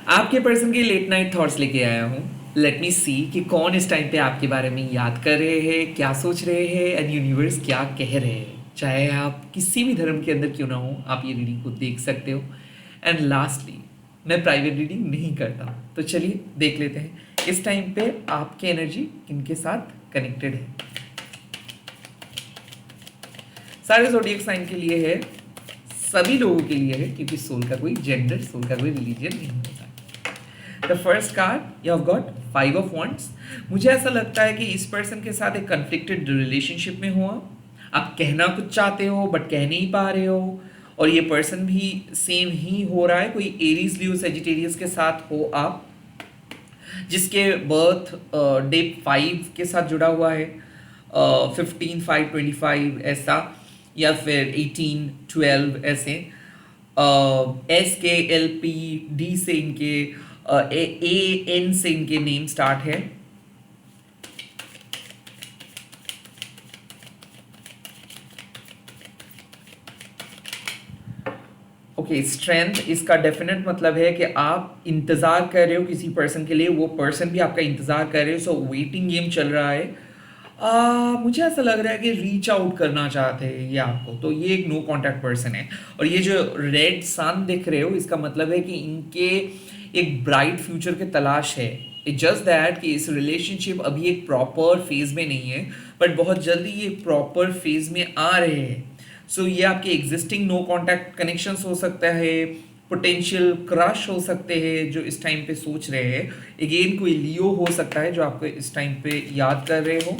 आपके पर्सन के late night thoughts लेके आया हूँ। लेट मी सी कि कौन इस टाइम पे आपके बारे में याद कर रहे हैं, क्या सोच रहे हैं एंड यूनिवर्स क्या कह रहे हैं। चाहे आप किसी भी धर्म के अंदर क्यों ना हो, आप ये रीडिंग को देख सकते हो। एंड लास्टली, मैं प्राइवेट रीडिंग नहीं करता, तो चलिए देख लेते हैं इस टाइम पे आपकी एनर्जी किनके साथ कनेक्टेड है। सारे ज़ोडिएक साइन के लिए है, सभी लोगों के लिए है, क्योंकि सोल का कोई जेंडर, सोल का कोई रिलीजन नहीं होता। The first card you have got 5 of wands. मुझे ऐसा लगता है कि इस पर्सन के साथ एक कन्फ्लिक्टेड रिलेशनशिप में हो आप कहना कुछ चाहते हो बट कह नहीं पा रहे हो, और ये पर्सन भी सेम ही हो रहा है। कोई एरीज लियो सेजिटेरियस के साथ हो आप, जिसके बर्थ डे 5 के साथ जुड़ा हुआ है, 15/5/25 ऐसा, या फिर 18/12 ऐसे। SKLPD से इनके AN से इनके नेम स्टार्ट है। ओके, स्ट्रेंथ इसका डेफिनेट मतलब है कि आप इंतज़ार कर रहे हो किसी पर्सन के लिए, वो पर्सन भी आपका इंतज़ार कर रहे हो। सो वेटिंग गेम चल रहा है। मुझे ऐसा लग रहा है कि रीच आउट करना चाहते हैं ये आपको, तो ये एक नो कांटेक्ट पर्सन है। और ये जो रेड सन दिख रहे हो, इसका मतलब है कि इनके एक ब्राइट फ्यूचर की तलाश है। इट जस्ट दैट कि इस रिलेशनशिप अभी एक प्रॉपर फेज में नहीं है, बट बहुत जल्दी ये प्रॉपर फेज में आ रहे हैं। सो ये आपके एग्जिस्टिंग नो कांटेक्ट कनेक्शंस हो सकता है, पोटेंशियल क्रश हो सकते हैं जो इस टाइम पे सोच रहे हैं। अगेन कोई लियो हो सकता है जो आपको इस टाइम पे याद कर रहे हो।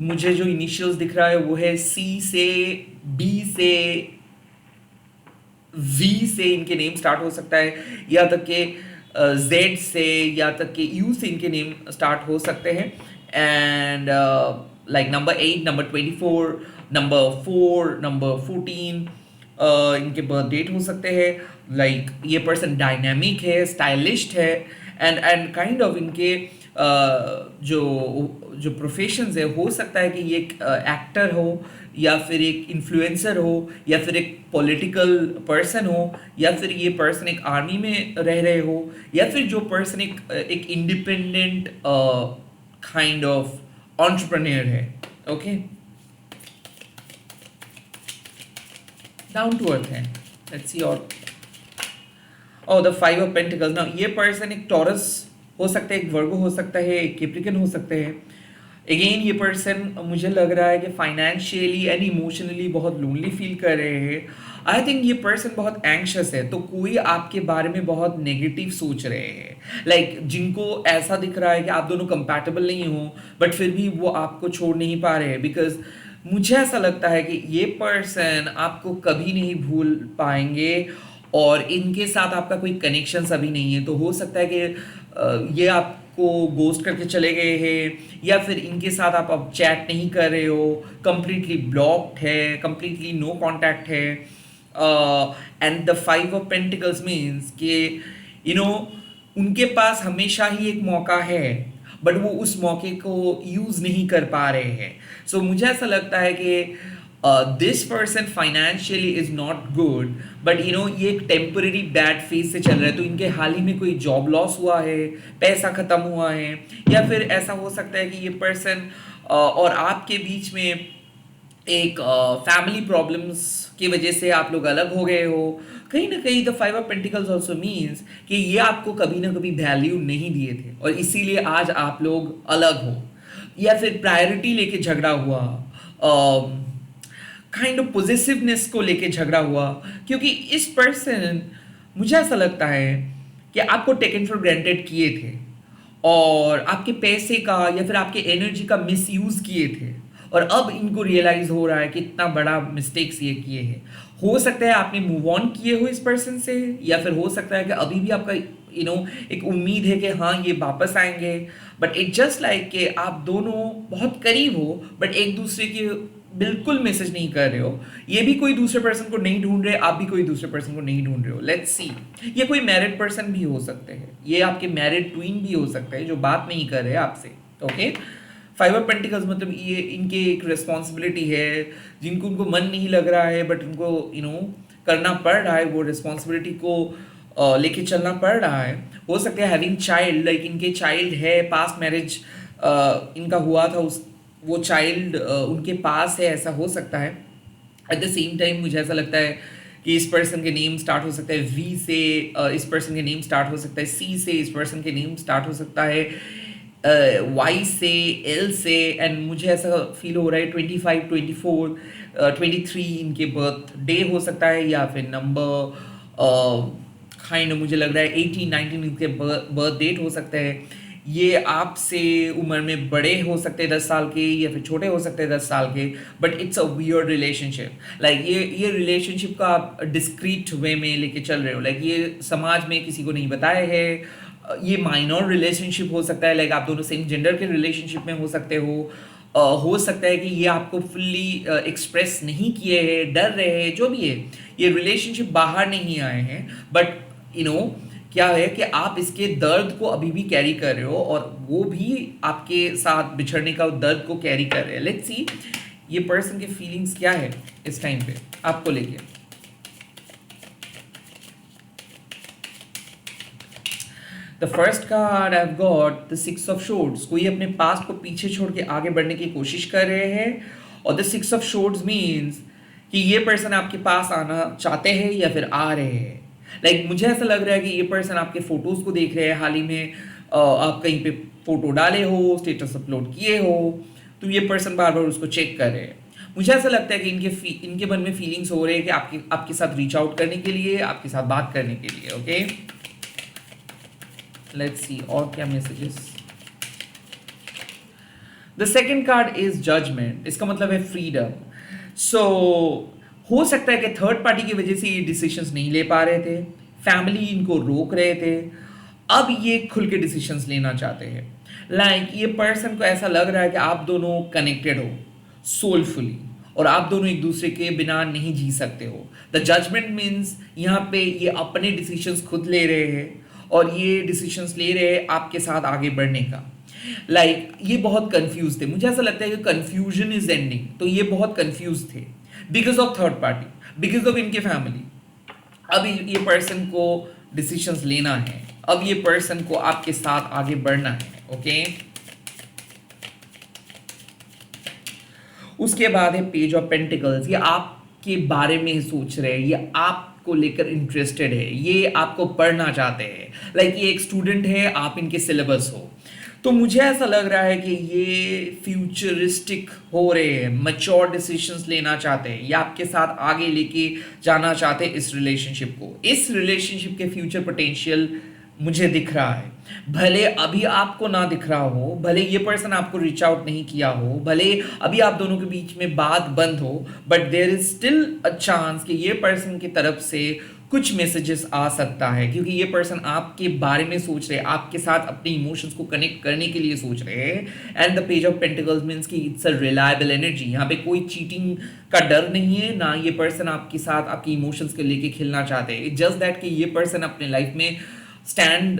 मुझे जो इनिशियल्स दिख रहा है वो है C से, B से, V से इनके नेम स्टार्ट हो सकता है, या तक के Z से, या तक के U से इनके नेम स्टार्ट हो सकते हैं। And like number 8, number 24, number 4, number 14 इनके बर्थ डेट हो सकते हैं। लाइक ये पर्सन डायनामिक है, स्टाइलिस्ट है, एंड काइंड ऑफ इनके जो जो प्रोफेशंस है, हो सकता है कि ये एक एक्टर हो, या फिर एक इन्फ्लुएंसर हो, या फिर एक पॉलिटिकल पर्सन हो, या फिर ये पर्सन एक आर्मी में रह रहे हो, या फिर जो पर्सन एक इंडिपेंडेंट काइंड ऑफ एंटरप्रेन्योर है। ओके, डाउन टू अर्थ है। Let's see. और द 5 ऑफ पेंटिकल्स ना, ये पर्सन एक टॉरस हो सकता है, एक वर्गो हो सकता है, एक कैप्रिकन हो सकते हैं। अगेन ये पर्सन मुझे लग रहा है कि फाइनेंशियली एंड इमोशनली बहुत लोनली फील कर रहे हैं। आई थिंक ये पर्सन बहुत एंग्शियस है, तो कोई आपके बारे में बहुत नेगेटिव सोच रहे हैं। जिनको ऐसा दिख रहा है कि आप दोनों कंपैटिबल नहीं हो, बट फिर भी वो आपको छोड़ नहीं पा रहे हैं। बिकॉज मुझे ऐसा लगता है कि ये पर्सन आपको कभी नहीं भूल पाएंगे, और इनके साथ आपका कोई कनेक्शन अभी नहीं है। तो हो सकता है कि ये आपको गोस्ट करके चले गए हैं, या फिर इनके साथ आप अब चैट नहीं कर रहे हो, कंप्लीटली ब्लॉक्ड है, कंप्लीटली नो कांटेक्ट है। And the 5 of pentacles means कि उनके पास हमेशा ही एक मौका है, बट वो उस मौके को यूज नहीं कर पा रहे हैं। सो मुझे ऐसा लगता है कि this person financially is not good, but ये एक टेम्पररी बैड फेज से चल रहा है। तो इनके हाल ही में कोई जॉब लॉस हुआ है, पैसा खत्म हुआ है, या फिर ऐसा हो सकता है कि ये पर्सन और आपके बीच में एक फैमिली प्रॉब्लम्स की वजह से आप लोग अलग हो गए हो। कहीं ना कहीं the 5 of pentacles also means कि ये आपको कभी ना कभी वैल्यू नहीं दिए थे, और इसीलिए आज आप लोग अलग हो, या फिर प्रायोरिटी लेके झगड़ा हुआ, काइंड ऑफ पॉजिटिवनेस को लेके झगड़ा हुआ। क्योंकि इस पर्सन, मुझे ऐसा लगता है कि आपको टेकन फॉर ग्रांटेड किए थे, और आपके पैसे का या फिर आपके एनर्जी का मिसयूज किए थे, और अब इनको रियलाइज हो रहा है कि इतना बड़ा मिस्टेक्स ये किए हैं। हो सकता है आपने मूव ऑन किए हो इस पर्सन से, या फिर हो सकता है कि अभी भी आपका एक उम्मीद है कि हाँ ये वापस आएंगे। बट इट जस्ट लाइक कि आप दोनों बहुत करीब हो, बट एक दूसरे की बिल्कुल मैसेज नहीं कर रहे हो। ये भी कोई दूसरे पर्सन को नहीं ढूंढ रहे, आप भी कोई दूसरे पर्सन को नहीं ढूंढ रहे हो। लेट्स सी, ये कोई मैरिड पर्सन भी हो सकते हैं, ये आपके मैरिड ट्विन भी हो सकते हैं जो बात नहीं कर रहे आपसे। ओके, 5 ऑफ पेंटिकल्स मतलब ये इनके एक रिस्पॉन्सिबिलिटी है, जिनको उनको मन नहीं लग रहा है, बट उनको करना पड़ रहा है, वो रिस्पॉन्सिबिलिटी को लेके चलना पड़ रहा है। हो सकता है हैविंग चाइल्ड, लाइक इनके चाइल्ड है, पास्ट मैरिज इनका हुआ था, उस वो चाइल्ड उनके पास है, ऐसा हो सकता है। एट द सेम टाइम मुझे ऐसा लगता है कि इस पर्सन के नेम स्टार्ट हो सकता है वी से, इस पर्सन के नेम स्टार्ट हो सकता है सी से, इस पर्सन के नेम स्टार्ट हो सकता है वाई से, एल से, एंड मुझे ऐसा फील हो रहा है 25, 24, 23 इनके बर्थ डे हो सकता है, या फिर नंबर काइंड मुझे लग रहा है 18, 19 इनके बर्थ डेट हो सकता है। ये आपसे उम्र में बड़े हो सकते हैं 10 साल के, या फिर छोटे हो सकते हैं 10 साल के, but it's a weird relationship. Like ये रिलेशनशिप का आप डिस्क्रीट वे में लेके चल रहे हो, लाइक ये समाज में किसी को नहीं बताया है। ये माइनर रिलेशनशिप हो सकता है, लाइक आप दोनों सेम जेंडर के रिलेशनशिप में हो सकते हो सकता है कि ये आपको फुल्ली एक्सप्रेस नहीं किए हैं, डर रहे हैं, जो भी है, ये रिलेशनशिप बाहर नहीं आए हैं, बट क्या है कि आप इसके दर्द को अभी भी कैरी कर रहे हो, और वो भी आपके साथ बिछड़ने का दर्द को कैरी कर रहे हैं। लेट्स सी ये पर्सन के फीलिंग्स क्या है इस टाइम पे आपको लेके। The first card I have got the 6 of swords. कोई अपने पास्ट को पीछे छोड़ के आगे बढ़ने की कोशिश कर रहे हैं, और द 6 ऑफ शोर्ड्स मीन्स कि ये पर्सन आपके पास आना चाहते हैं या फिर आ रहे हैं। लाइक मुझे ऐसा लग रहा है कि ये पर्सन आपके फोटोज को देख रहे हैं, हाल ही में आप कहीं पे फोटो डाले हो, स्टेटस अपलोड किए हो, तो ये पर्सन बार बार उसको चेक कर रहे हैं। मुझे ऐसा लगता है कि इनके मन में फीलिंग्स हो रहे हैं कि आपके साथ रीच आउट करने के लिए, आपके साथ बात करने के लिए। ओके, लेट्स सी और क्या messages. The second card is judgement. इसका मतलब है फ्रीडम। सो हो सकता है कि थर्ड पार्टी की वजह से ये डिसीजंस नहीं ले पा रहे थे, फैमिली इनको रोक रहे थे, अब ये खुल के डिसीजंस लेना चाहते हैं। लाइक ये पर्सन को ऐसा लग रहा है कि आप दोनों कनेक्टेड हो सोलफुली, और आप दोनों एक दूसरे के बिना नहीं जी सकते हो। द जजमेंट मीन्स यहाँ पे ये अपने डिसीजंस खुद ले रहे हैं, और ये डिसीजंस ले रहे हैं आपके साथ आगे बढ़ने का। ये बहुत कंफ्यूज थे। मुझे ऐसा लगता है कि कंफ्यूजन इज एंडिंग, तो ये बहुत कंफ्यूज थे because of third party, because of इनके फैमिली। अब ये पर्सन को डिसीजंस लेना है, अब ये पर्सन को आपके साथ आगे बढ़ना है। ओके, उसके बाद है पेज ऑफ पेंटिकल्स। ये आपके बारे में सोच रहे हैं, ये आपको लेकर इंटरेस्टेड है, ये आपको पढ़ना चाहते हैं। ये एक स्टूडेंट है, आप इनके सिलेबस हो, तो मुझे ऐसा लग रहा है कि ये फ्यूचरिस्टिक हो रहे हैं, मैच्योर डिसीजंस लेना चाहते हैं, या आपके साथ आगे लेके जाना चाहते हैं इस रिलेशनशिप को। इस रिलेशनशिप के फ्यूचर पोटेंशियल मुझे दिख रहा है, भले अभी आपको ना दिख रहा हो, भले ये पर्सन आपको रीच आउट नहीं किया हो, भले अभी आप दोनों के बीच में बात बंद हो, but there is still a chance कि ये पर्सन की तरफ से कुछ मैसेजेस आ सकता है, क्योंकि ये पर्सन आपके बारे में सोच रहे हैं, आपके साथ अपने इमोशंस को कनेक्ट करने के लिए सोच रहे हैं। And the page of pentacles means कि इट्स अ रिलायबल एनर्जी। यहाँ पे कोई चीटिंग का डर नहीं है, ना ये पर्सन आपके साथ आपके इमोशंस को लेके खेलना चाहते हैं। इट्स जस्ट दैट कि ये पर्सन अपने लाइफ में स्टैंड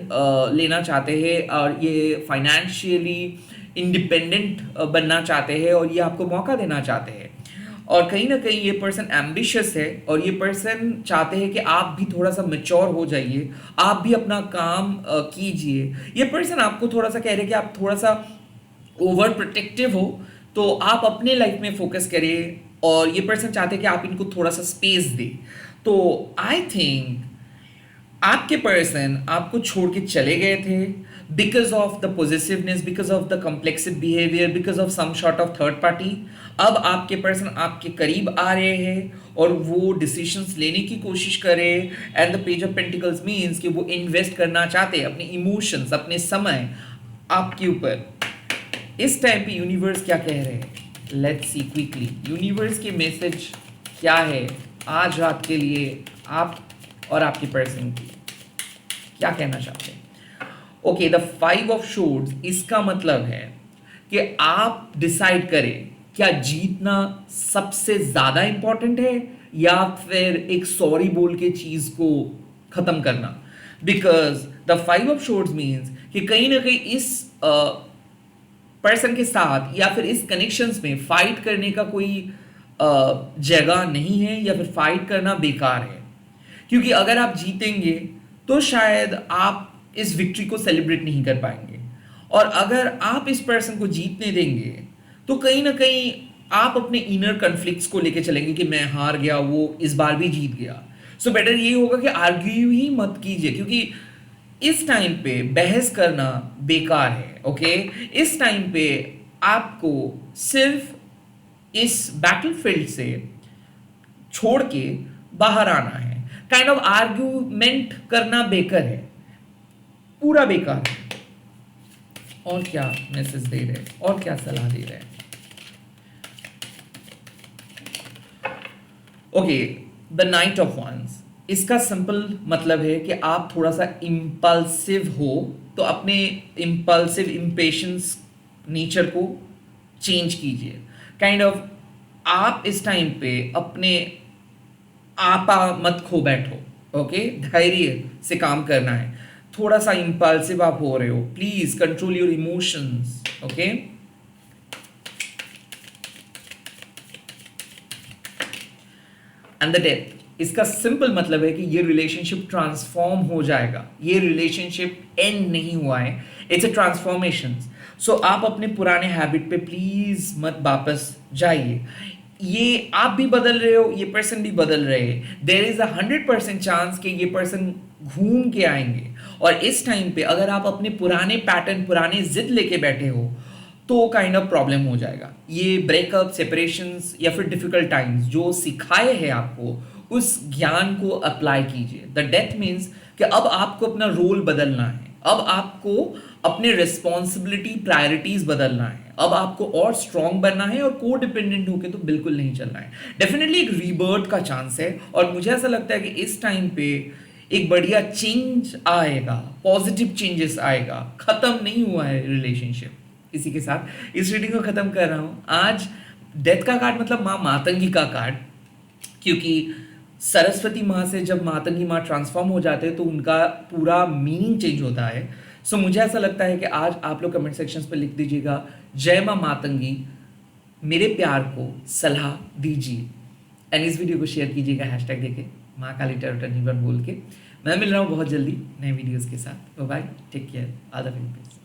लेना चाहते हैं, और ये फाइनेंशियली इंडिपेंडेंट बनना चाहते हैं, और ये आपको मौका देना चाहते हैं। और कहीं ना कहीं ये पर्सन एम्बिशियस है, और ये पर्सन चाहते हैं कि आप भी थोड़ा सा मैच्योर हो जाइए, आप भी अपना काम कीजिए। ये पर्सन आपको थोड़ा सा कह रहे हैं कि आप थोड़ा सा ओवर प्रोटेक्टिव हो, तो आप अपने लाइफ में फोकस करिए, और ये पर्सन चाहते हैं कि आप इनको थोड़ा सा स्पेस दे। तो आई थिंक आपके पर्सन आपको छोड़ के चले गए थे because of the positiveness, because of the compulsive behaviour, because of some sort of third party. अब आपके पर्सन आपके करीब आ रहे हैं, और वो डिसीजंस लेने की कोशिश कर रहे हैं। And the page of pentacles means कि वो इन्वेस्ट करना चाहते हैं अपने इमोशंस, अपने समय आपके ऊपर। इस टाइम पे यूनिवर्स क्या कह रहे हैं, लेट्स सी क्विकली। यूनिवर्स के मैसेज क्या है आज रात के लिए आप और आपकी पर्सन की, क्या कहना चाहते हैं। ओके, द 5 ऑफ शोर्ड्स, इसका मतलब है कि आप डिसाइड करें क्या जीतना सबसे ज्यादा इंपॉर्टेंट है, या फिर एक सॉरी बोल के चीज को खत्म करना। बिकॉज द 5 ऑफ शोर्ड्स मीन्स कि कहीं ना कहीं इस पर्सन के साथ या फिर इस कनेक्शंस में फाइट करने का कोई जगह नहीं है या फिर फाइट करना बेकार है, क्योंकि अगर आप जीतेंगे तो शायद आप इस विक्ट्री को सेलिब्रेट नहीं कर पाएंगे, और अगर आप इस पर्सन को जीतने देंगे तो कहीं ना कहीं आप अपने इनर कन्फ्लिक्ट्स को लेके चलेंगे कि मैं हार गया, वो इस बार भी जीत गया। सो बेटर ये होगा कि आर्ग्यू ही मत कीजिए, क्योंकि इस टाइम पे बहस करना बेकार है। ओके, इस टाइम पे आपको सिर्फ इस बैटलफील्ड से छोड़ के बाहर आना है। काइंड ऑफ आर्ग्यूमेंट करना बेकार है, पूरा बेकार है। और क्या मैसेज दे रहे हैं, और क्या सलाह दे रहे हैं? Okay, the knight of wands, इसका सिंपल मतलब है कि आप थोड़ा सा इम्पल्सिव हो, तो अपने इम्पल्सिव इम्पेशंस नेचर को चेंज कीजिए। काइंड ऑफ आप इस टाइम पे अपने आपा मत खो बैठो। ओके, धैर्य से काम करना है। थोड़ा सा इम्पल्सिव आप हो रहे हो, please control your emotions. Okay, and the death, इसका सिंपल मतलब है कि ये रिलेशनशिप ट्रांसफॉर्म हो जाएगा। ये रिलेशनशिप एंड नहीं हुआ है, इट्स अ ट्रांसफॉर्मेशन। सो आप अपने पुराने हैबिट पे प्लीज मत वापस जाइए। ये आप भी बदल रहे हो, ये पर्सन भी बदल रहे हैं। देयर इज 100% चांस कि ये पर्सन घूम के आएंगे, और इस टाइम पे अगर आप अपने पुराने पैटर्न, पुराने जिद लेके बैठे हो तो काइंड ऑफ प्रॉब्लम हो जाएगा। ये ब्रेकअप, सेपरेशंस या फिर डिफिकल्ट टाइम्स जो सिखाए हैं आपको, उस ज्ञान को अप्लाई कीजिए। द डेथ मीन्स कि अब आपको अपना रोल बदलना है, अब आपको अपने रिस्पॉन्सिबिलिटी, प्रायोरिटीज बदलना है, अब आपको और स्ट्रांग बनना है, और को डिपेंडेंट होकर तो बिल्कुल नहीं चलना है। डेफिनेटली एक रीबर्थ का चांस है, और मुझे ऐसा लगता है कि इस टाइम पे एक बढ़िया चेंज आएगा, पॉजिटिव चेंजेस आएगा। खत्म नहीं हुआ है रिलेशनशिप किसी के साथ। इस रीडिंग को खत्म कर रहा हूं आज। डेथ का कार्ड मतलब माँ मातंगी का कार्ड, क्योंकि सरस्वती माँ से जब मातंगी माँ ट्रांसफॉर्म हो जाते हैं तो उनका पूरा मीनिंग चेंज होता है। सो मुझे ऐसा लगता है कि आज आप लोग कमेंट सेक्शंस पे लिख दीजिएगा, जय माँ मातंगी, मेरे प्यार को सलाह दीजिए, एंड इस वीडियो को शेयर कीजिएगा हैशटैग देके माँ काली टैरो टर्नी वन बोल के। मैं मिल रहा हूँ बहुत जल्दी नए वीडियोस के साथ। Bye bye, take care, all the very best.